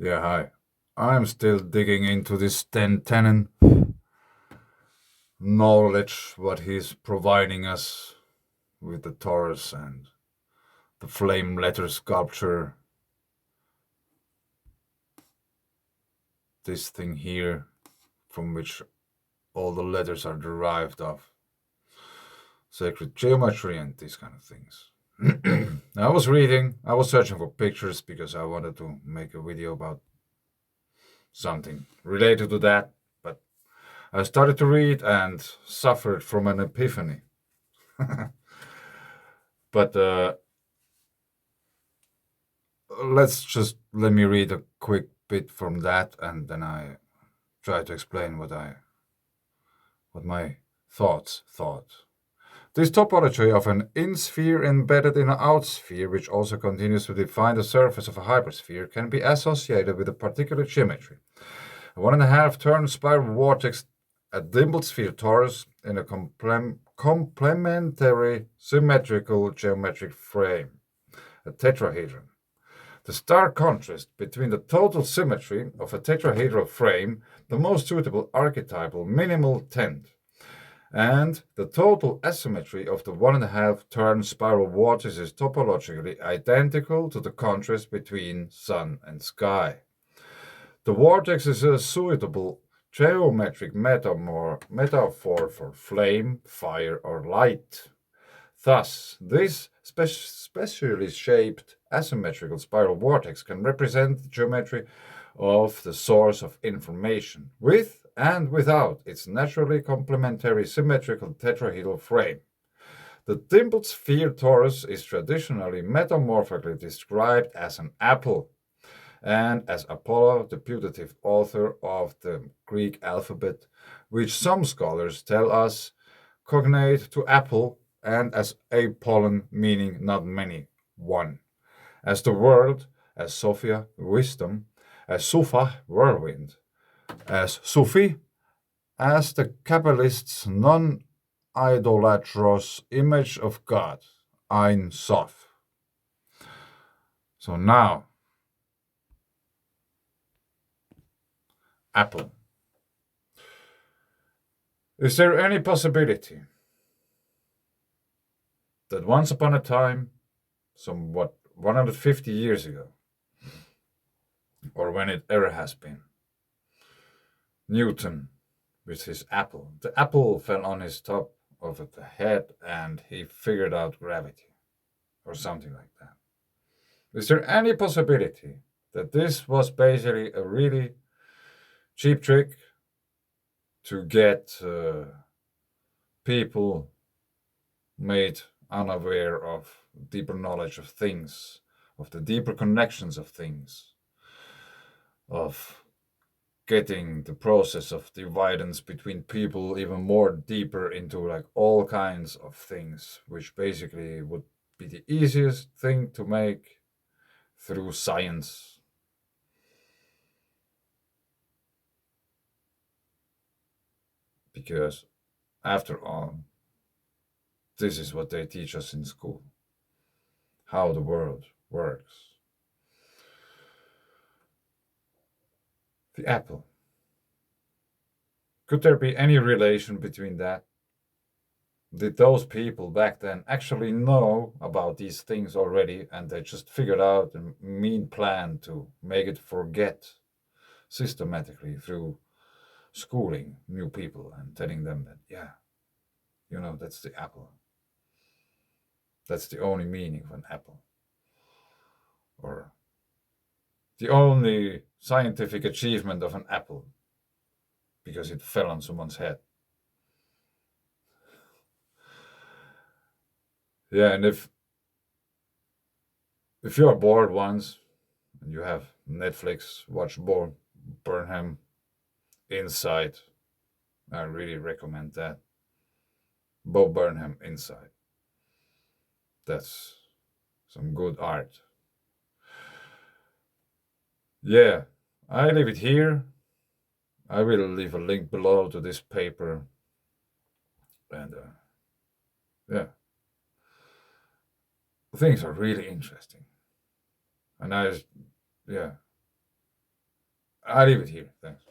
Yeah, hi. I'm still digging into this Tenen knowledge, what he's providing us with the Taurus and the flame letter sculpture. This thing here, from which all the letters are derived of sacred geometry and these kind of things. I was searching for pictures because I wanted to make a video about something related to that, but I started to read and suffered from an epiphany. But let me read a quick bit from that, and then I try to explain what my thoughts thought. This topology of an in-sphere embedded in an out-sphere, which also continues to define the surface of a hypersphere, can be associated with a particular geometry. A 1.5 turn spiral vortex, a dimpled sphere torus in a complementary symmetrical geometric frame, a tetrahedron. The stark contrast between the total symmetry of a tetrahedral frame, the most suitable archetypal minimal tent, and the total asymmetry of the 1.5 turn spiral vortex is topologically identical to the contrast between sun and sky. The vortex is a suitable geometric metaphor for flame, fire, or light. Thus, this specially shaped asymmetrical spiral vortex can represent the geometry of the source of information, with and without its naturally complementary symmetrical tetrahedral frame. The dimpled sphere torus is traditionally metamorphically described as an apple, and as Apollo, the putative author of the Greek alphabet, which some scholars tell us cognate to apple, and as Apollon, meaning not many, one, as the world, as Sophia, wisdom, as Sufa, whirlwind, as Sufi, as the Kabbalists' non idolatrous image of God, Ein Sof. So now, apple. Is there any possibility that once upon a time, somewhat 150 years ago, or when it ever has been, Newton with his apple, the apple fell on his top of the head and he figured out gravity, or something like that. Is there any possibility that this was basically a really cheap trick to get people made unaware of deeper knowledge of things, of the deeper connections of things, of getting the process of dividends between people even more deeper into like all kinds of things, which basically would be the easiest thing to make through science. Because after all, this is what they teach us in school, how the world works. The apple. Could there be any relation between that? Did those people back then actually know about these things already and they just figured out a mean plan to make it forget systematically through schooling new people and telling them that, yeah, that's the apple. That's the only meaning of an apple. Or the only scientific achievement of an apple because it fell on someone's head. Yeah, and if you are bored once and you have Netflix, watch Burnham Inside. I really recommend that. Bo Burnham Inside. That's some good art. Yeah, I leave it here. I will leave a link below to this paper. And yeah, things are really interesting. And yeah, I leave it here. Thanks.